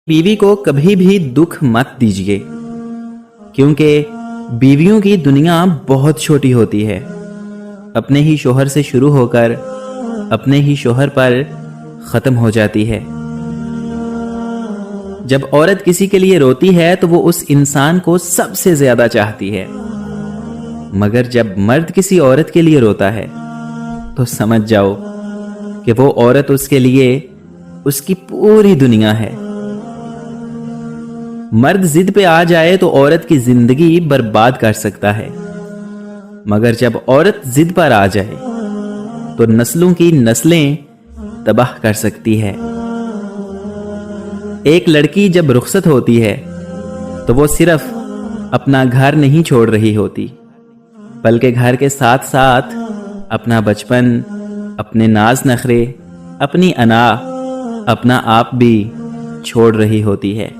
बीवी को कभी भी दुख मत दीजिए, क्योंकि बीवियों की दुनिया बहुत छोटी होती है। अपने ही शोहर से शुरू होकर अपने ही शोहर पर ख़त्म हो जाती है। जब औरत किसी के लिए रोती है तो वो उस इंसान को सबसे ज़्यादा चाहती है, मगर जब मर्द किसी औरत के लिए रोता है तो समझ जाओ कि वो औरत उसके लिए उसकी पूरी दुनिया है। मर्द जिद पे आ जाए तो औरत की जिंदगी बर्बाद कर सकता है, मगर जब औरत जिद पर आ जाए तो नस्लों की नस्लें तबाह कर सकती है। एक लड़की जब रुखसत होती है तो वो सिर्फ अपना घर नहीं छोड़ रही होती, बल्कि घर के साथ साथ अपना बचपन, अपने नाज नखरे, अपनी अना, अपना आप भी छोड़ रही होती है।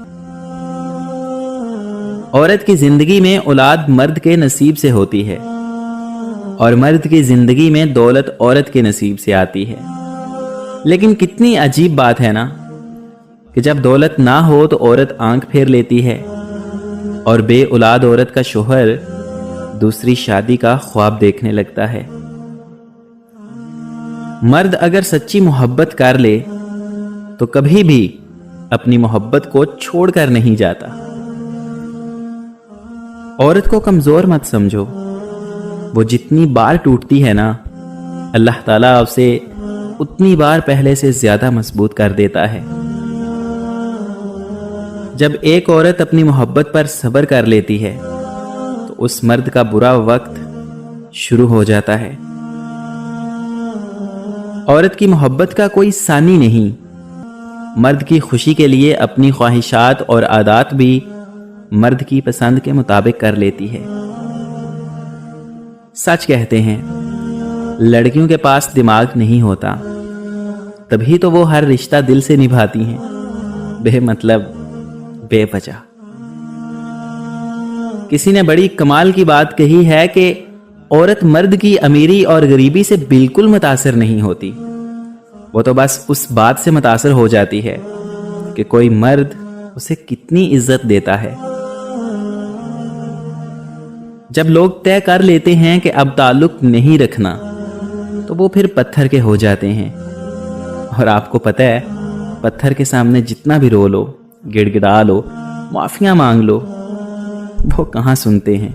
औरत की जिंदगी में औलाद मर्द के नसीब से होती है और मर्द की जिंदगी में दौलत औरत के नसीब से आती है। लेकिन कितनी अजीब बात है ना कि जब दौलत ना हो तो औरत आंख फेर लेती है और बे औलाद औरत का शोहर दूसरी शादी का ख्वाब देखने लगता है। मर्द अगर सच्ची मोहब्बत कर ले तो कभी भी अपनी मोहब्बत को छोड़कर नहीं जाता। औरत को कमजोर मत समझो, वो जितनी बार टूटती है ना, अल्लाह ताला उसे उतनी बार पहले से ज्यादा मजबूत कर देता है। जब एक औरत अपनी मोहब्बत पर सब्र कर लेती है तो उस मर्द का बुरा वक्त शुरू हो जाता है। औरत की मोहब्बत का कोई सानी नहीं। मर्द की खुशी के लिए अपनी ख्वाहिशात और आदात भी मर्द की पसंद के मुताबिक कर लेती है। सच कहते हैं, लड़कियों के पास दिमाग नहीं होता, तभी तो वो हर रिश्ता दिल से निभाती हैं, बेमतलब बेवजह। किसी ने बड़ी कमाल की बात कही है कि औरत मर्द की अमीरी और गरीबी से बिल्कुल मुतासिर नहीं होती, वो तो बस उस बात से मुतासिर हो जाती है कि कोई मर्द उसे कितनी इज्जत देता है। जब लोग तय कर लेते हैं कि अब ताल्लुक नहीं रखना तो वो फिर पत्थर के हो जाते हैं। और आपको पता है, पत्थर के सामने जितना भी रो लो, गिड़गिड़ा लो, माफियां मांग लो, वो कहां सुनते हैं।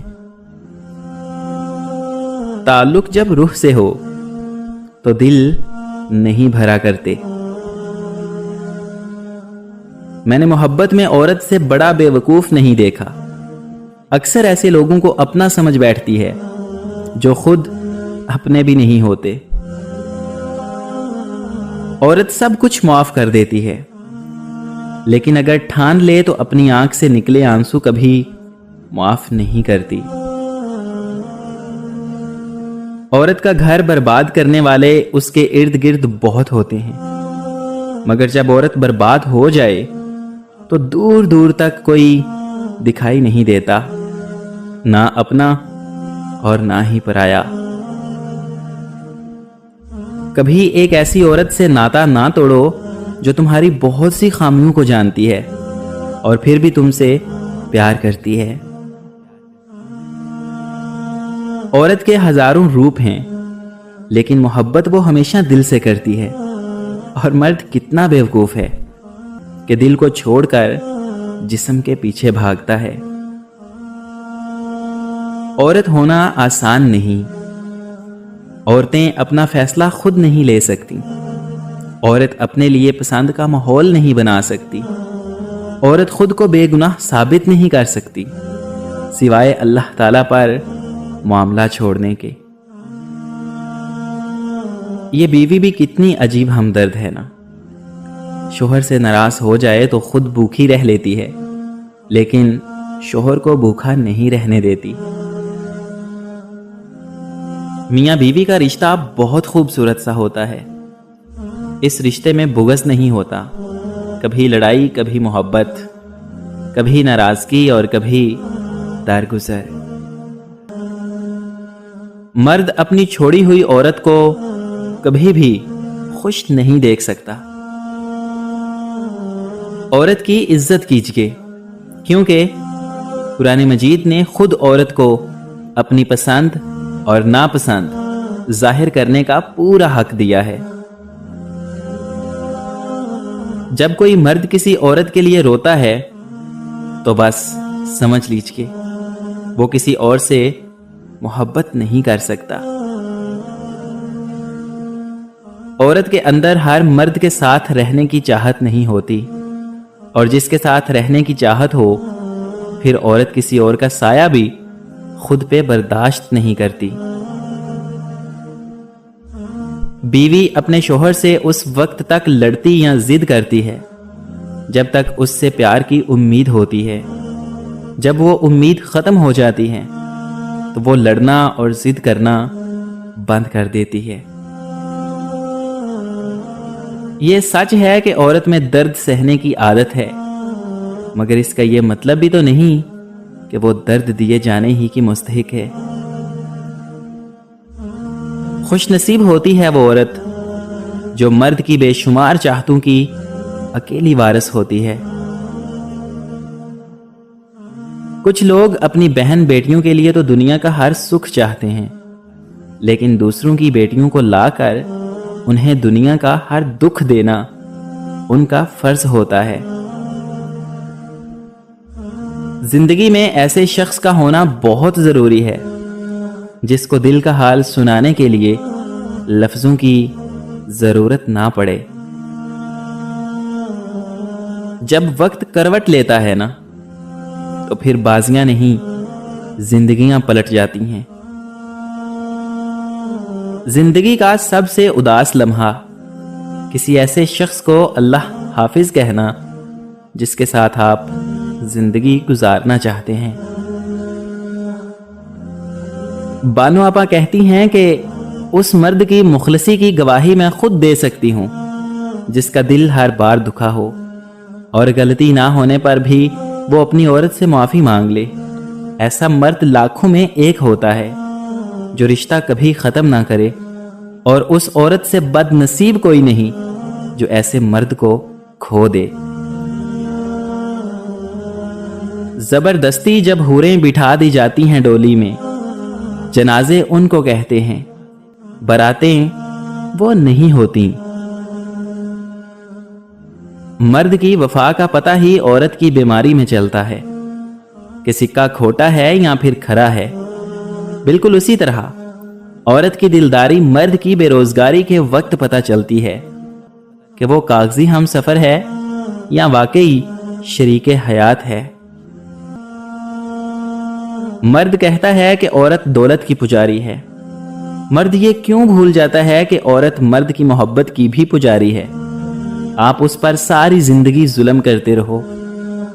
ताल्लुक जब रूह से हो तो दिल नहीं भरा करते। मैंने मोहब्बत में औरत से बड़ा बेवकूफ नहीं देखा। अक्सर ऐसे लोगों को अपना समझ बैठती है जो खुद अपने भी नहीं होते। औरत सब कुछ माफ कर देती है, लेकिन अगर ठान ले तो अपनी आंख से निकले आंसू कभी माफ नहीं करती। औरत का घर बर्बाद करने वाले उसके इर्द गिर्द बहुत होते हैं, मगर जब औरत बर्बाद हो जाए तो दूर दूर तक कोई दिखाई नहीं देता, ना अपना और ना ही पराया। कभी एक ऐसी औरत से नाता ना तोड़ो जो तुम्हारी बहुत सी खामियों को जानती है और फिर भी तुमसे प्यार करती है। औरत के हजारों रूप हैं, लेकिन मोहब्बत वो हमेशा दिल से करती है। और मर्द कितना बेवकूफ है कि दिल को छोड़कर जिस्म के पीछे भागता है। औरत होना आसान नहीं। औरतें अपना फैसला खुद नहीं ले सकती। औरत अपने लिए पसंद का माहौल नहीं बना सकती। औरत खुद को बेगुनाह साबित नहीं कर सकती, सिवाय अल्लाह ताला पर मामला छोड़ने के। ये बीवी भी कितनी अजीब हमदर्द है ना। शोहर से नाराज हो जाए तो खुद भूखी रह लेती है, लेकिन शोहर को भूखा नहीं रहने देती। मियाँ बीवी का रिश्ता बहुत खूबसूरत सा होता है। इस रिश्ते में बुग़्ज़ नहीं होता, कभी लड़ाई, कभी मोहब्बत, कभी नाराजगी और कभी दरगुजर। मर्द अपनी छोड़ी हुई औरत को कभी भी खुश नहीं देख सकता। عورت کی عزت کیجیے، کیونکہ قرآن مجید نے خود عورت کو اپنی پسند اور ناپسند ظاہر کرنے کا پورا حق دیا ہے۔ جب کوئی مرد کسی عورت کے لیے روتا ہے تو بس سمجھ لیجیے وہ کسی اور سے محبت نہیں کر سکتا۔ عورت کے اندر ہر مرد کے ساتھ رہنے کی چاہت نہیں ہوتی، اور جس کے ساتھ رہنے کی چاہت ہو پھر عورت کسی اور کا سایہ بھی خود پہ برداشت نہیں کرتی۔ بیوی اپنے شوہر سے اس وقت تک لڑتی یا ضد کرتی ہے جب تک اس سے پیار کی امید ہوتی ہے۔ جب وہ امید ختم ہو جاتی ہے تو وہ لڑنا اور ضد کرنا بند کر دیتی ہے۔ یہ سچ ہے کہ عورت میں درد سہنے کی عادت ہے، مگر اس کا یہ مطلب بھی تو نہیں کہ وہ درد دیے جانے ہی کی مستحق ہے۔ خوش نصیب ہوتی ہے وہ عورت جو مرد کی بے شمار چاہتوں کی اکیلی وارث ہوتی ہے۔ کچھ لوگ اپنی بہن بیٹیوں کے لیے تو دنیا کا ہر سکھ چاہتے ہیں، لیکن دوسروں کی بیٹیوں کو لا کر انہیں دنیا کا ہر دکھ دینا ان کا فرض ہوتا ہے۔ زندگی میں ایسے شخص کا ہونا بہت ضروری ہے جس کو دل کا حال سنانے کے لیے لفظوں کی ضرورت نہ پڑے۔ جب وقت کروٹ لیتا ہے نا تو پھر بازیاں نہیں زندگیاں پلٹ جاتی ہیں۔ زندگی کا سب سے اداس لمحہ کسی ایسے شخص کو اللہ حافظ کہنا جس کے ساتھ آپ زندگی گزارنا چاہتے ہیں۔ بانو آپا کہتی ہیں کہ اس مرد کی مخلصی کی گواہی میں خود دے سکتی ہوں جس کا دل ہر بار دکھا ہو اور غلطی نہ ہونے پر بھی وہ اپنی عورت سے معافی مانگ لے۔ ایسا مرد لاکھوں میں ایک ہوتا ہے جو رشتہ کبھی ختم نہ کرے، اور اس عورت سے بد نصیب کوئی نہیں جو ایسے مرد کو کھو دے۔ زبردستی جب حوریں بٹھا دی جاتی ہیں ڈولی میں، جنازے ان کو کہتے ہیں، براتیں وہ نہیں ہوتی۔ مرد کی وفا کا پتہ ہی عورت کی بیماری میں چلتا ہے کہ سکہ کھوٹا ہے یا پھر کھرا ہے۔ بالکل اسی طرح عورت کی دلداری مرد کی بے روزگاری کے وقت پتہ چلتی ہے کہ وہ کاغذی ہم سفر ہے یا واقعی شریک حیات ہے۔ مرد کہتا ہے کہ عورت دولت کی پجاری ہے۔ مرد یہ کیوں بھول جاتا ہے کہ عورت مرد کی محبت کی بھی پجاری ہے؟ آپ اس پر ساری زندگی ظلم کرتے رہو،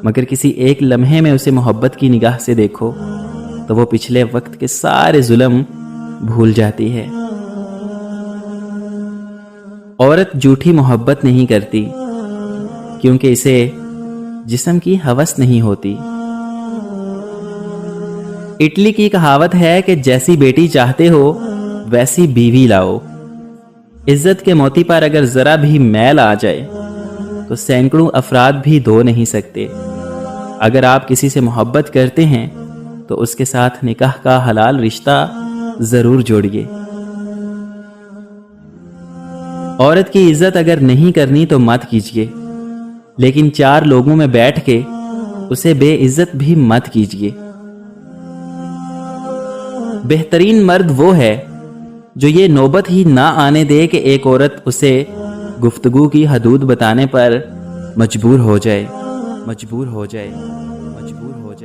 مگر کسی ایک لمحے میں اسے محبت کی نگاہ سے دیکھو تو وہ پچھلے وقت کے سارے ظلم بھول جاتی ہے۔ عورت جھوٹی محبت نہیں کرتی کیونکہ اسے جسم کی ہوس نہیں ہوتی۔ اٹلی کی کہاوت ہے کہ جیسی بیٹی چاہتے ہو ویسی بیوی لاؤ۔ عزت کے موتی پر اگر ذرا بھی میل آ جائے تو سینکڑوں افراد بھی دھو نہیں سکتے۔ اگر آپ کسی سے محبت کرتے ہیں تو اس کے ساتھ نکاح کا حلال رشتہ ضرور جوڑیے۔ عورت کی عزت اگر نہیں کرنی تو مت کیجیے، لیکن چار لوگوں میں بیٹھ کے اسے بے عزت بھی مت کیجیے۔ بہترین مرد وہ ہے جو یہ نوبت ہی نہ آنے دے کہ ایک عورت اسے گفتگو کی حدود بتانے پر مجبور ہو جائے۔